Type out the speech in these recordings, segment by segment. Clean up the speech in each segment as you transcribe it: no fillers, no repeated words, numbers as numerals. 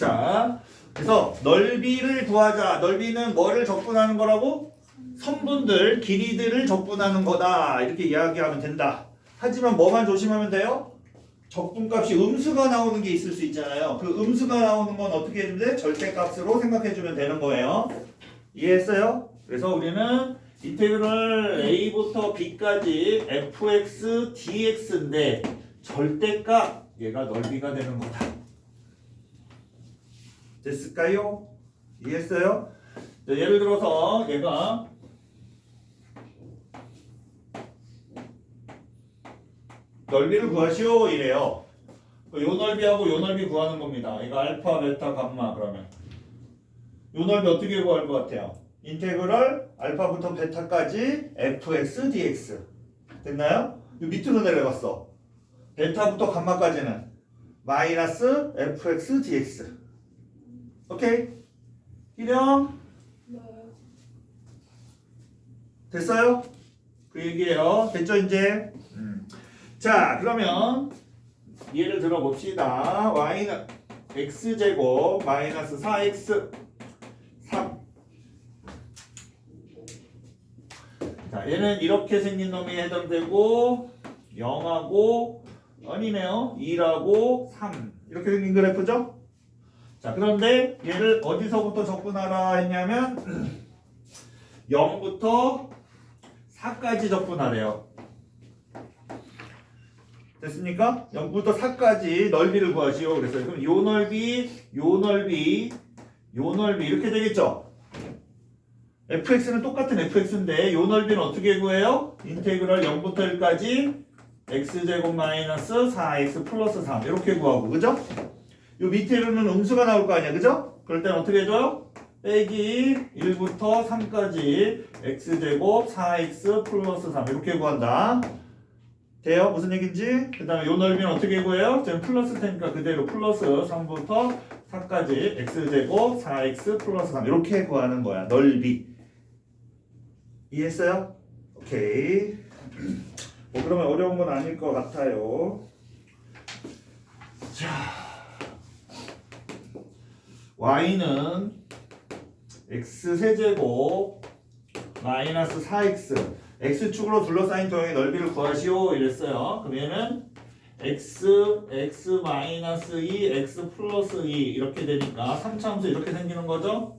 자, 그래서 넓이를 구하자. 넓이는 뭐를 적분하는 거라고? 선분들, 길이들을 적분하는 거다. 이렇게 이야기하면 된다. 하지만 뭐만 조심하면 돼요? 적분값이 음수가 나오는 게 있을 수 있잖아요. 그 음수가 나오는 건 어떻게 해주면 돼? 절대값으로 생각해주면 되는 거예요. 이해했어요? 그래서 우리는 인테그럴 a부터 b까지 fx dx인데 절대값 얘가 넓이가 되는 거다. 됐을까요? 이해했어요? 자, 예를 들어서 얘가 넓이를 구하시오 이래요. 요 넓이하고 요 넓이 구하는 겁니다. 이거 알파, 베타, 감마 그러면 요 넓이 어떻게 구할 것 같아요? 인테그럴 알파부터 베타까지 fx dx 됐나요? 요 밑으로 내려갔어. 베타부터 감마까지는 마이너스 fx dx. 오케이? 희령? 됐어요? 그 얘기예요. 됐죠 이제? 자 그러면 예를 들어 봅시다. y는 x제곱 마이너스 4x 3. 자 얘는 이렇게 생긴 놈이 해당되고 0하고 아니네요 2하고 3 이렇게 생긴 그래프죠? 자 그런데 얘를 어디서부터 접근하라 했냐면 0부터 4까지 접근하래요. 됐습니까? 0부터 4까지 넓이를 구하시오. 그래서 그럼 요 넓이, 요 넓이, 요 넓이 이렇게 되겠죠? fx는 똑같은 fx인데 요 넓이는 어떻게 구해요? 인테그럴 0부터 1까지 x제곱 마이너스 4x 플러스 3 이렇게 구하고 그죠? 요 밑에로는 음수가 나올 거 아니야 그죠? 그럴 땐 어떻게 해줘요? 빼기 1부터 3까지 x제곱 4x 플러스 3 이렇게 구한다. 돼요? 무슨 얘기인지? 그 다음에 요 넓이는 어떻게 구해요? 지금 플러스 테니까 그대로 플러스 3부터 4까지 x제곱 4x 플러스 3 이렇게 구하는 거야. 넓이. 이해했어요? 오케이. 뭐 그러면 어려운 건 아닐 것 같아요. 자, y는 x세제곱 마이너스 4x x축으로 둘러싸인 도형의 넓이를 구하시오 이랬어요. 그럼 얘는 x 마이너스 2 x 플러스 2 이렇게 되니까 3차함수 이렇게 생기는 거죠.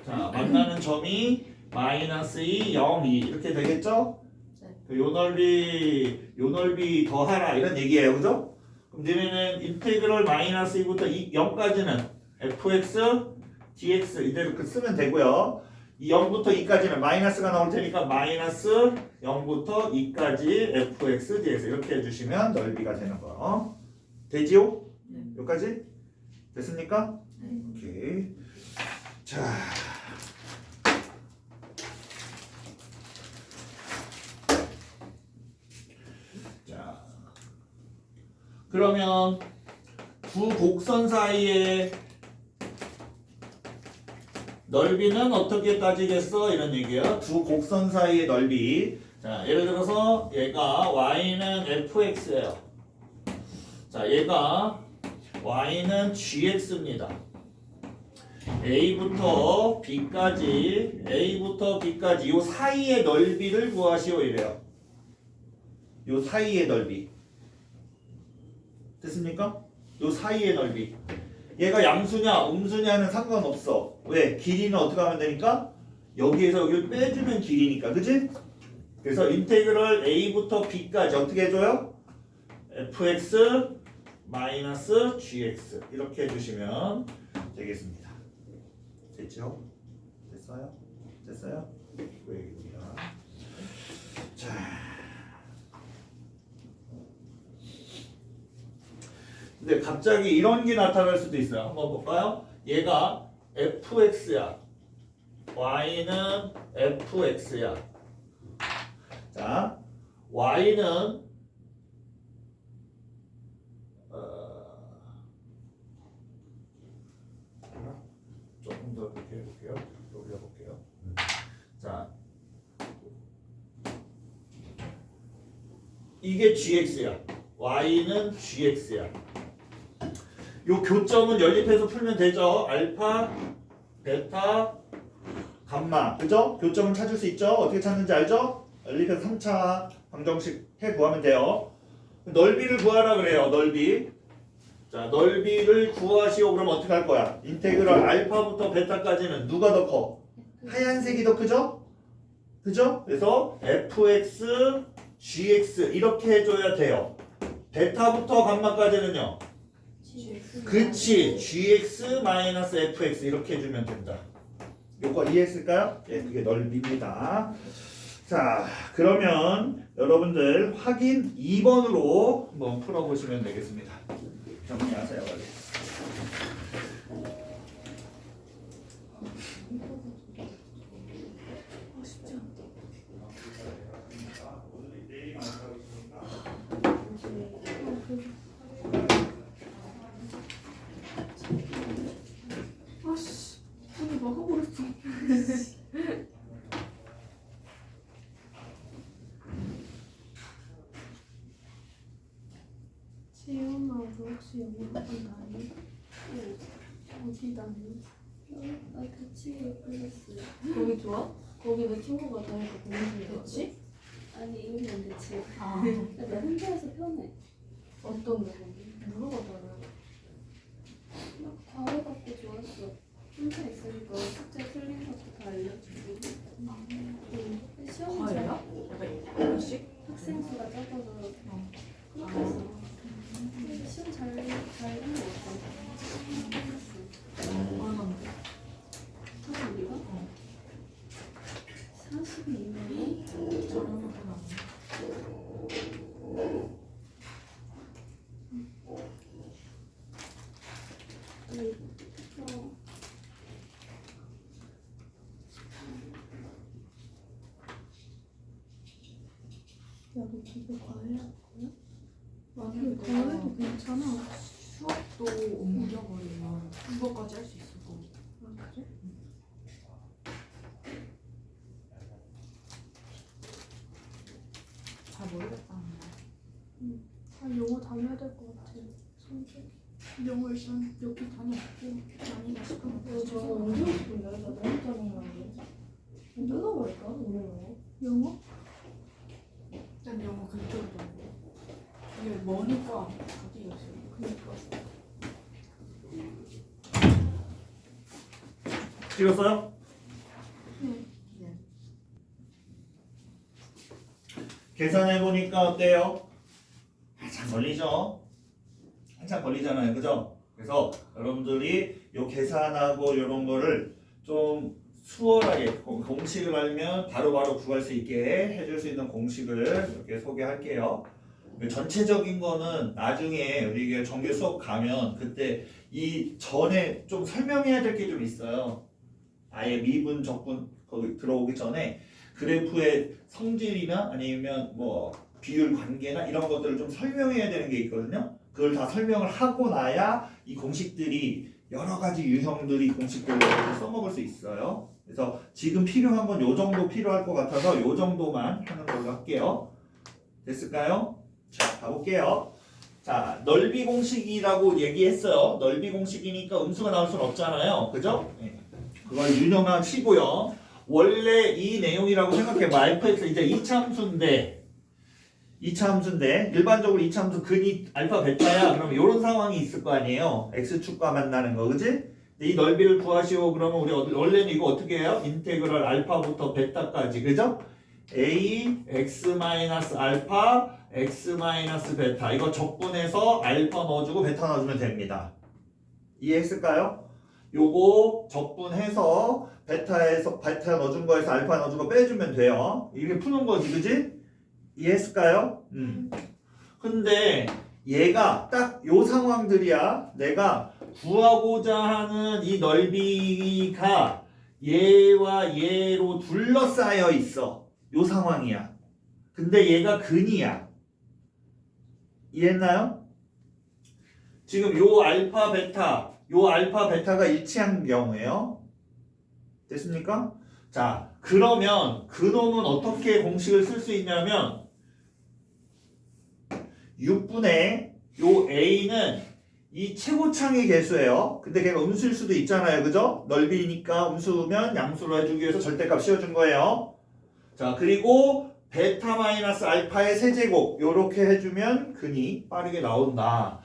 자 만나는 점이 마이너스 2 0 2 이렇게 되겠죠. 요 넓이 더하라 이런 얘기예요 그죠? 그럼 얘네는 인테그럴 마이너스 2부터 0까지는 fx dx 이대로 쓰면 되고요. 이 0부터 2까지는 마이너스가 나올 테니까 마이너스 0부터 2까지 fx dx 이렇게 해주시면 넓이가 되는 거. 되지요? 네. 여기까지? 됐습니까? 네. 오케이. 자. 자. 그러면 두 곡선 사이에 넓이는 어떻게 따지겠어? 이런 얘기예요. 두 곡선 사이의 넓이. 자, 예를 들어서 얘가 y는 fx예요. 자, 얘가 y는 gx입니다. a부터 b까지 요 사이의 넓이를 구하시오 이래요. 요 사이의 넓이. 됐습니까? 요 사이의 넓이. 얘가 양수냐 음수냐는 상관없어. 왜? 길이는 어떻게 하면 되니까? 여기에서 여기를 빼주면 길이니까. 그치? 그래서 인테그럴 a부터 b까지 어떻게 해줘요? fx 마이너스 gx 이렇게 해주시면 되겠습니다. 됐죠? 됐어요? 됐어요? 그 얘기입니다. 자. 근데 갑자기 이런 게 나타날 수도 있어요. 한번 볼까요? 얘가 fx야. y는 fx야. 자, y는 조금 더 이렇게 해볼게요. 올려볼게요. 자, 이게 gx야. y는 gx야. 요 교점은 연립해서 풀면 되죠. 알파, 베타, 감마. 그죠? 교점은 찾을 수 있죠? 어떻게 찾는지 알죠? 연립해서 3차 방정식 해 구하면 돼요. 넓이를 구하라 그래요. 넓이. 자, 넓이를 구하시오. 그럼 어떻게 할 거야? 인테그럴 알파부터 베타까지는 누가 더 커? 하얀색이 더 크죠? 그죠? 그래서 fx, gx 이렇게 해줘야 돼요. 베타부터 감마까지는요. 그치, gx-fx 이렇게 해주면 된다. 요거 이해했을까요? 예, 그게 넓이입니다. 자, 그러면 여러분들 확인 2번으로 한번 풀어보시면 되겠습니다. 정리하세요, 빨리. 쉽지 않다. 아씨, 오늘 막아버렸어. 지연아, 너 혹시 영어 학원 다니? 어디 다니? 나 대치 플러스. 거기 좋아? 거기 내 친구가 다니까 공부 좋지? 아니 이름은 대치. 아, 나 혼자서 편해. 어떤 거 거기? 물어봐달라. 막 과외 받고 좋았어. 혼자 있으니까 숙제 틀린 것도 다 알려주고. 시험 잘 과외야? 약간 이런식? 학생 수가 적어서 어. 그렇게 했어. 근데 시험 잘한 것 같아. 얼마인데? 사실 우리가 어. 42만 원? 저렴한 건 아니야. 아니, 야, 너 기분 과외할 거야? 근데 과외도 괜찮아. 수업도 옮겨버리면 그거까지 할 수 있을 거고. 아, 그래? 잘 모르겠다. 아, 영어 다녀야 될 것 같아. 성적이. 영어 일단 여기 다녀왔고 많이가 시끄러워. 저 옮기고 싶은데 나 너무 짜증나는데. 끊어버릴까 오늘 영어? 난 영어 그쪽도 이게 머니까 어디 요새 그니까. 찍었어요? 네. 계산해보니까 어때요? 한참 걸리죠? 한참 걸리잖아요. 그죠? 그래서 여러분들이 요 계산하고 요런 거를 좀 수월하게 공식을 알면 바로바로 구할 수 있게 해줄 수 있는 공식을 이렇게 소개할게요. 전체적인 거는 나중에 우리 정규 수업 가면 그때 이 전에 좀 설명해야 될 게 좀 있어요. 아예 미분, 적분 거기 들어오기 전에 그래프의 성질이나 아니면 뭐 비율 관계나 이런 것들을 좀 설명해야 되는 게 있거든요. 그걸 다 설명을 하고 나야 이 공식들이 여러 가지 유형들이 공식들로 써먹을 수 있어요. 그래서 지금 필요한 건 요 정도 필요할 것 같아서 요 정도만 하는 걸로 할게요. 됐을까요? 자, 가볼게요. 자, 넓이 공식이라고 얘기했어요. 넓이 공식이니까 음수가 나올 수는 없잖아요. 그죠? 네. 그걸 유념하시고요. 원래 이 내용이라고 생각해봐. fx 이제 2차 함수인데 2차 함수인데 일반적으로 2차 함수 근이 알파 베타야. 그러면 이런 상황이 있을 거 아니에요. x축과 만나는 거, 그지? 근데 이 넓이를 구하시오. 그러면 우리 원래는 이거 어떻게 해요? 인테그럴 알파부터 베타까지, 그죠? a x 마이너스 알파 x 마이너스 베타 이거 적분해서 알파 넣어주고 베타 넣어주면 됩니다. 이해했을까요? 요거 적분해서 베타에서 베타 넣어준 거에서 알파 넣어준 거 빼주면 돼요. 이게 푸는 거지, 그지? 이해했을까요? 근데 얘가 딱 요 상황들이야. 내가 구하고자 하는 이 넓이가 얘와 얘로 둘러싸여 있어. 요 상황이야. 근데 얘가 근이야. 이해했나요? 지금 요 알파 베타가 일치한 경우에요. 됐습니까? 자, 그러면 그놈은 어떻게 공식을 쓸 수 있냐면 6분의 요 a는 이 최고창의 개수예요. 근데 걔가 음수일 수도 있잖아요. 그죠? 넓이니까 음수면 양수로 해주기 위해서 절대값 씌워준 거예요. 자, 그리고 베타 마이너스 알파의 세제곱 요렇게 해주면 근이 빠르게 나온다.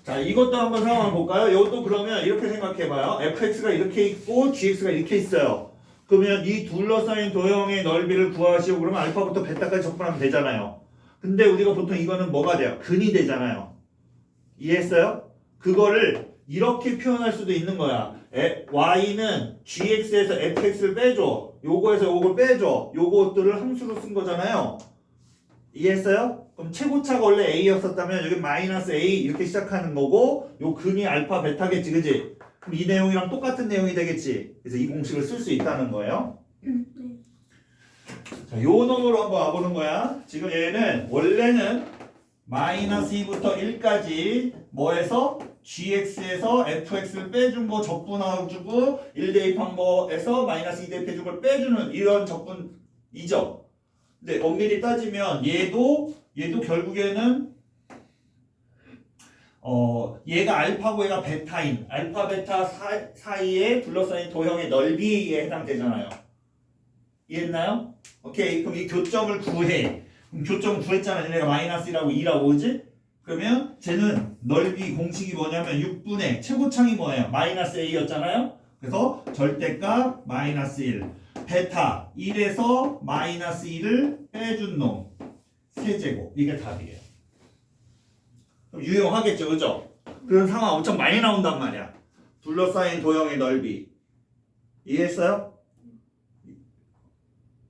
자, 이것도 한번 상황을 볼까요? 이것도 그러면 이렇게 생각해봐요. fx가 이렇게 있고 gx가 이렇게 있어요. 그러면 이 둘러싸인 도형의 넓이를 구하시오. 그러면 알파부터 베타까지 적분하면 되잖아요. 근데 우리가 보통 이거는 뭐가 돼요? 근이 되잖아요. 이해했어요? 그거를 이렇게 표현할 수도 있는 거야. y는 gx에서 fx를 빼줘. 요거에서 요걸 빼줘. 요것들을 함수로 쓴 거잖아요. 이해했어요? 그럼 최고차가 원래 a였었다면 여기 마이너스 a 이렇게 시작하는 거고 요 근이 알파 베타겠지, 그지? 그럼 이 내용이랑 똑같은 내용이 되겠지. 그래서 이 공식을 쓸 수 있다는 거예요. 네. 자, 요 놈으로 한번 와보는 거야. 지금 얘는 원래는 마이너스 2부터 1까지 뭐에서 gx에서 fx를 빼준 거 적분해주고 1 대입한 거에서 마이너스 2 대입해준 걸 빼주는 이런 적분이죠. 근데 엄밀히 따지면 얘도 결국에는 얘가 알파고 얘가 베타인 알파 베타 사이에 둘러싸인 도형의 넓이에 해당되잖아요. 이해했나요? 오케이. 그럼 이 교점을 구해. 그럼 교점 구했잖아. 얘네가 마이너스 1하고 2라고, 그지? 그러면 쟤는 넓이 공식이 뭐냐면 6분의 최고창이 뭐예요? 마이너스 a였잖아요. 그래서 절대값 마이너스 1 베타 1에서 마이너스 1을 빼준 놈 세제곱. 이게 답이에요. 그럼 유용하겠죠, 그죠? 그런 상황 엄청 많이 나온단 말이야. 둘러싸인 도형의 넓이. 이해했어요?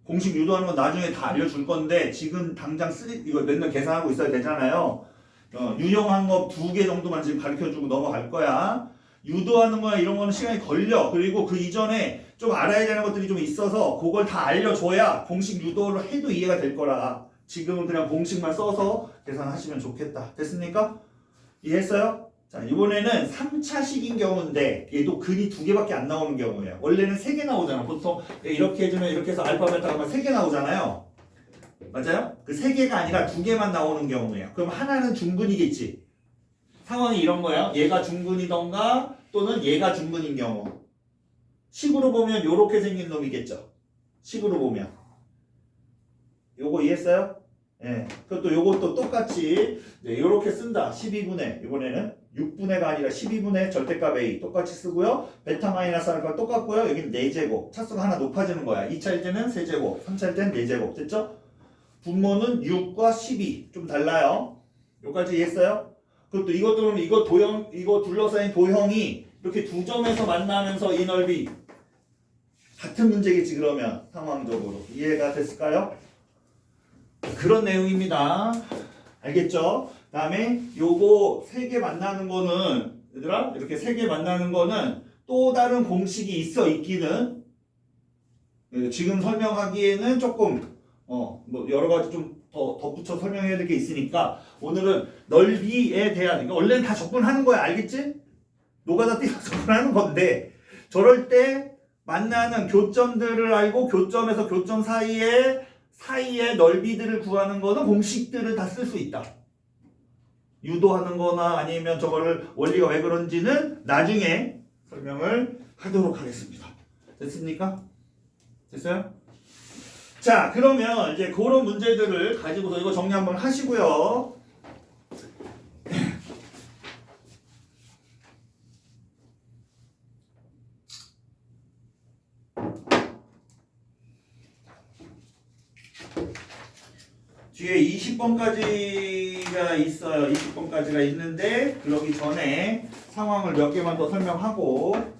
공식 유도하는 건 나중에 다 알려줄 건데 지금 당장 이거 맨날 계산하고 있어야 되잖아요. 유용한 거 2개 정도만 지금 가르쳐주고 넘어갈 거야. 유도하는 거나 이런 거는 시간이 걸려. 그리고 그 이전에 좀 알아야 되는 것들이 좀 있어서 그걸 다 알려줘야 공식 유도를 해도 이해가 될 거라. 지금은 그냥 공식만 써서 계산하시면 좋겠다. 됐습니까? 이해했어요? 자, 이번에는 3차식인 경우인데 얘도 근이 2개밖에 안 나오는 경우예요. 원래는 3개 나오잖아. 보통 이렇게 해주면 이렇게 해서 알파 베타가 3개 나오잖아요. 맞아요? 그 3개가 아니라 2개만 나오는 경우예요. 그럼 하나는 중근이겠지. 상황이 이런 거예요. 얘가 중근이던가 또는 얘가 중근인 경우. 식으로 보면 요렇게 생긴 놈이겠죠. 식으로 보면. 요거 이해했어요? 예. 그것도 요것도 똑같이 요렇게 쓴다. 12분의 이번에는 6분의가 아니라 12분의 절대값 a 똑같이 쓰고요. 베타 마이너스 알파 똑같고요. 여기는 4제곱. 차수가 하나 높아지는 거야. 2차일 때는 3제곱, 3차일 때는 4제곱. 됐죠? 분모는 6과 12. 좀 달라요. 여기까지 이해했어요? 그것도 이것도 그러면 이거 도형, 이거 둘러싸인 도형이 이렇게 두 점에서 만나면서 이 넓이 같은 문제겠지, 그러면 상황적으로. 이해가 됐을까요? 그런 내용입니다. 알겠죠? 그 다음에 요거 3개 만나는 거는 얘들아 이렇게 3개 만나는 거는 또 다른 공식이 있기는 지금 설명하기에는 조금 뭐 여러 가지 좀 더 덧붙여 설명해야 될 게 있으니까 오늘은 넓이에 대한 그러니까 원래는 다 적분하는 거야. 알겠지? 노가다 띄어서 적분하는 건데 저럴 때 만나는 교점들을 알고 교점에서 교점 사이에 넓이들을 구하는 거는 공식들을 다 쓸 수 있다. 유도하는 거나 아니면 저거를 원리가 왜 그런지는 나중에 설명을 하도록 하겠습니다. 됐습니까? 됐어요? 자, 그러면 이제 그런 문제들을 가지고서 이거 정리 한번 하시고요. 뒤에 20번까지가 있어요. 20번까지가 있는데 그러기 전에 상황을 몇 개만 더 설명하고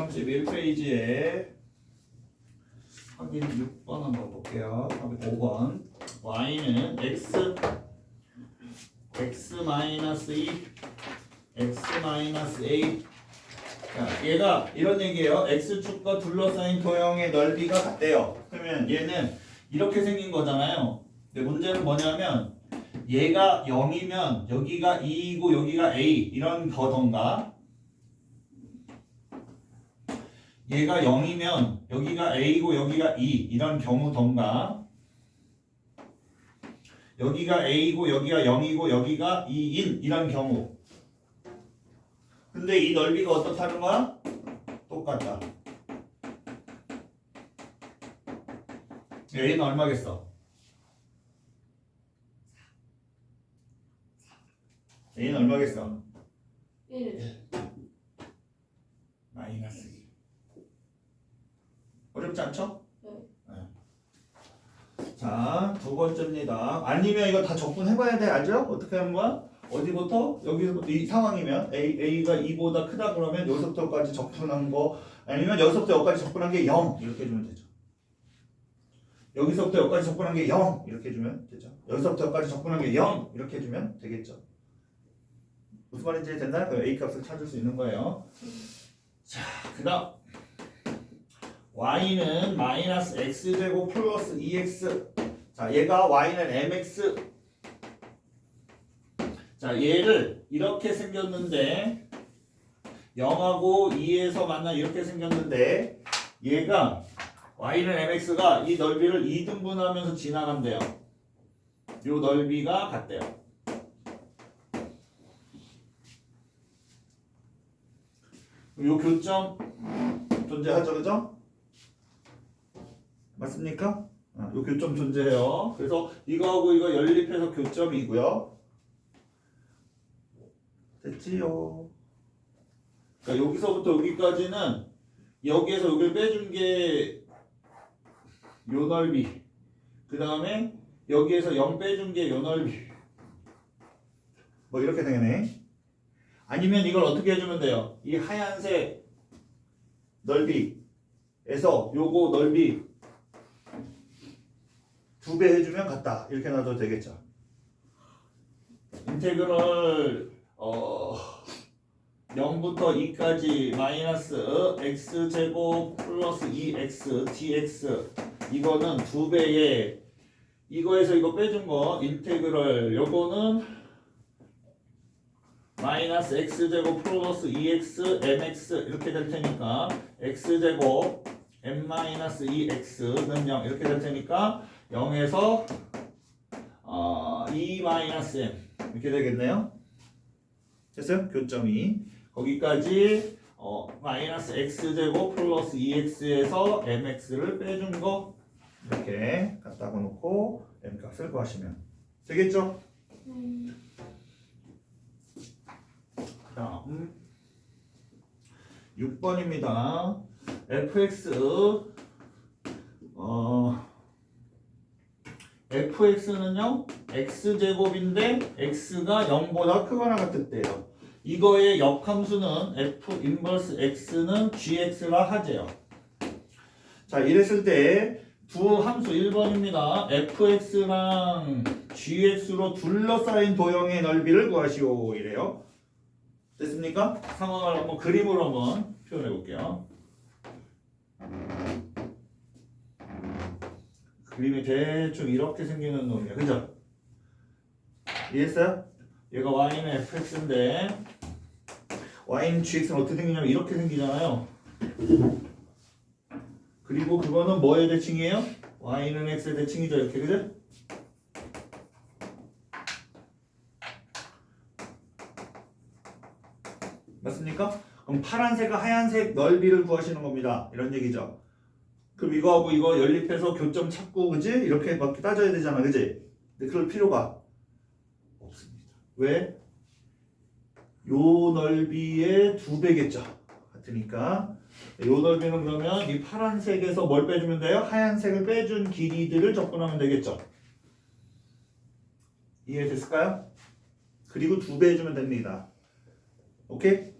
231페이지에 확인 6번 한번 볼게요. 확인 5번. y는 x 마이너스 2 x 마이너스 a. 자, 얘가 이런 얘기예요. x축과 둘러싸인 도형의 넓이가 같대요. 그러면 얘는 이렇게 생긴 거잖아요. 근데 문제는 뭐냐면 얘가 0이면 여기가 2이고 여기가 a 이런 거던가, 얘가 0이면 여기가 a고 여기가 2 이런 경우던가, 여기가 a고 여기가 0이고 여기가 2인 이런 경우. 근데 이 넓이가 어떻다는 거야? 똑같다. a는 얼마겠어? a는 얼마겠어? 1. 마이너스 2. 어렵지 않죠? 네. 자, 두 번째입니다. 아니면 이거 다 적분해봐야 돼. 알죠? 어떻게 하는 거야? 어디부터? 여기서부터 이 상황이면 A가 2보다 크다 그러면 여기서부터까지 적분한 거, 아니면 여기서부터 여기까지 적분한 게 0 이렇게 해주면 되죠. 여기서부터 여기까지 적분한 게 0 이렇게 해주면 되죠. 여기서부터 여기까지 적분한 게 0 이렇게 해주면 되겠죠. 무슨 말인지 됐나요? 그 A 값을 찾을 수 있는 거예요. 자, 그 다음 y는 마이너스 x제곱 플러스 2x. 자, 얘가 y는 mx. 자, 얘를 이렇게 생겼는데 0하고 2에서 만나 이렇게 생겼는데 얘가 y는 mx가 이 넓이를 2등분하면서 지나간대요. 요 넓이가 같대요. 요 교점 존재하죠, 그죠? 맞습니까? 요 교점 존재해요. 그래서 이거하고 이거 연립해서 교점이고요. 됐지요? 그러니까 여기서부터 여기까지는 여기에서 여기를 빼준 게 요 넓이, 그 다음에 여기에서 0 빼준 게 요 넓이, 뭐 이렇게 되네. 아니면 이걸 어떻게 해주면 돼요? 이 하얀색 넓이에서 요거 넓이 2배 해주면 같다 이렇게 놔도 되겠죠. 인테그럴 0부터 2까지 마이너스 x제곱 플러스 2x dx, 이거는 2배에 이거에서 이거 빼준 거 인테그럴 요거는 마이너스 x제곱 플러스 2x mx 이렇게 될 테니까 x제곱 m 마이너스 2x는 0 이렇게 될 테니까 0에서 2 마이너스 m 이렇게 되겠네요. 됐어요? 교점이 거기까지 마이너스 x제곱 플러스 2x에서 mx를 빼준 거 이렇게 갖다가 놓고 m 값을 구하시면 되겠죠? 다음 6번입니다. fx는요 x제곱인데 x가 0보다 크거나 같았대요. 이거의 역함수는 f 인버스 x는 gx라 하재요. 자, 이랬을 때 두 함수 1번입니다. fx랑 gx로 둘러싸인 도형의 넓이를 구하시오 이래요. 됐습니까? 상황을 한번 그림으로 한번 표현해 볼게요. 그림이 대충 이렇게 생기는 놈이에요. 그죠? 이해했어요? 얘가 y는 fx인데 y는 gx는 어떻게 생기냐면 이렇게 생기잖아요. 그리고 그거는 뭐의 대칭이에요? y는 x의 대칭이죠. 이렇게, 그죠? 맞습니까? 그럼 파란색과 하얀색 넓이를 구하시는 겁니다. 이런 얘기죠. 그럼 이거하고 이거 연립해서 교점 찾고, 그지? 이렇게 막 따져야 되잖아, 그지? 근데 그럴 필요가 없습니다. 왜? 요 넓이의 2배겠죠. 같으니까 요 넓이는 그러면 이 파란색에서 뭘 빼주면 돼요? 하얀색을 빼준 길이들을 접근하면 되겠죠. 이해됐을까요? 그리고 2배 해주면 됩니다. 오케이?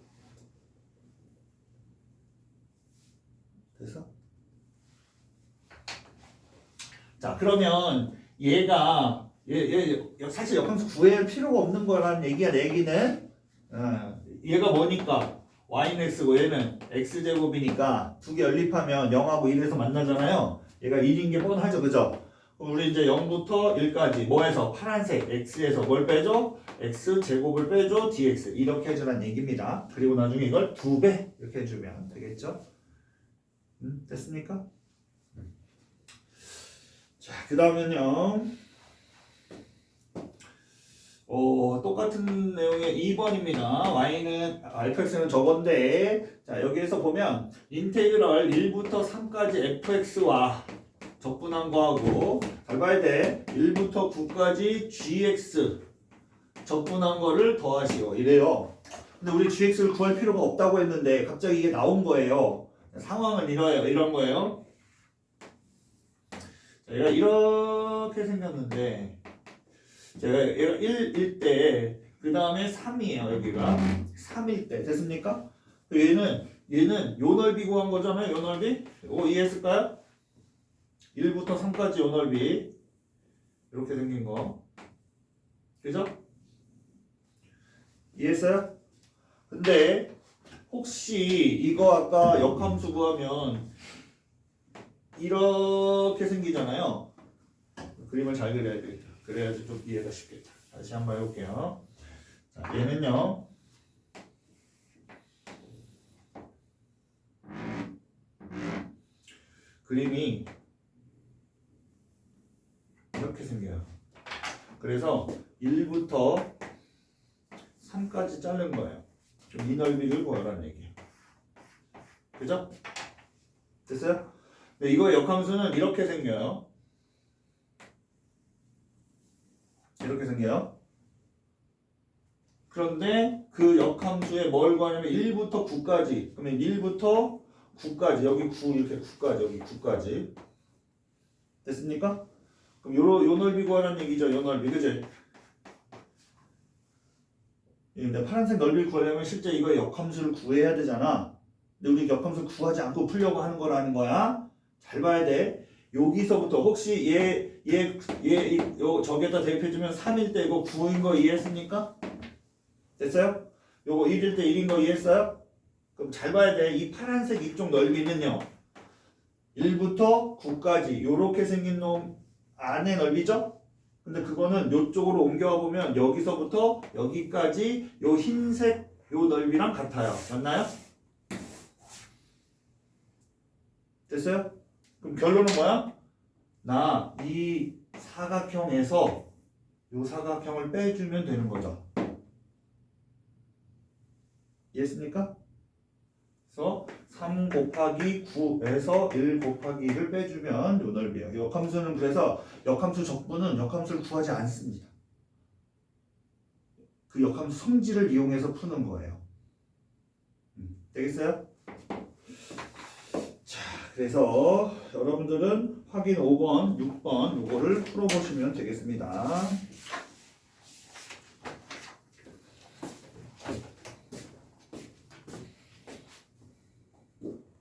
자, 그러면 얘가 사실 역함수 구할 필요가 없는 거라는 얘기야. 내 얘기는 얘가 뭐니까 yx고 얘는 x제곱이니까 두 개 연립하면 0하고 1에서 만나잖아요. 얘가 1인 게 뻔하죠, 그죠? 그럼 우리 이제 0부터 1까지 뭐에서 파란색 x에서 뭘 빼줘? x제곱을 빼줘 dx 이렇게 해주라는 얘기입니다. 그리고 나중에 이걸 2배 이렇게 해주면 되겠죠? 됐습니까? 자, 그 다음은요. 똑같은 내용의 2번입니다. y는 fx는 저건데, 자, 여기에서 보면 인테그럴 1부터 3까지 fx와 적분한 거하고 잘 봐야 돼. 1부터 9까지 gx 적분한 거를 더하시오 이래요. 근데 우리 gx를 구할 필요가 없다고 했는데 갑자기 이게 나온 거예요. 상황은 이런 거예요. 얘가 이렇게 생겼는데 제가 얘가 1일 때 그 다음에 3이에요. 여기가 3일 때 됐습니까? 얘는 요 넓이 구한 거잖아요. 요 넓이 이해했을까요? 1부터 3까지 요 넓이 이렇게 생긴 거 그죠? 이해했어요? 근데 혹시 이거 아까 역함수 구하면 이렇게 생기잖아요. 그림을 잘 그려야 되겠다. 그래야지 좀 이해가 쉽겠다. 다시 한번 해볼게요. 자, 얘는요. 그림이 이렇게 생겨요. 그래서 1부터 3까지 자른 거예요. 좀 이 넓이를 구하라는 얘기예요. 그죠? 됐어요? 근데 이거 역함수는 이렇게 생겨요. 이렇게 생겨요. 그런데 그 역함수에 뭘 구하냐면 1부터 9까지. 그러면 1부터 9까지. 여기 9 이렇게 9까지. 여기 9까지. 됐습니까? 그럼 요 넓이 구하라는 얘기죠. 요 넓이. 그치? 근데 파란색 넓이를 구하려면 실제 이거 역함수를 구해야 되잖아. 근데 우리 역함수를 구하지 않고 풀려고 하는 거라는 거야. 잘 봐야 돼. 여기서부터 혹시 요 저기에다 대입해주면 3일 때 이거 9인 거 이해했습니까? 됐어요? 요거 1일 때 1인 거 이해했어요? 그럼 잘 봐야 돼. 이 파란색 이쪽 넓이는요. 1부터 9까지 요렇게 생긴 놈 안의 넓이죠? 근데 그거는 요쪽으로 옮겨와 보면 여기서부터 여기까지 요 흰색 요 넓이랑 같아요. 맞나요? 됐어요? 그럼 결론은 뭐야? 나 이 사각형에서 요 사각형을 빼주면 되는 거죠. 이해했습니까? 그래서 3 곱하기 9에서 1 곱하기 1을 빼주면 요 넓이에요. 역함수는 그래서 역함수 적분은 역함수를 구하지 않습니다. 그 역함수 성질을 이용해서 푸는 거예요. 되겠어요? 자, 그래서 여러분들은 확인 5번, 6번 요거를 풀어보시면 되겠습니다.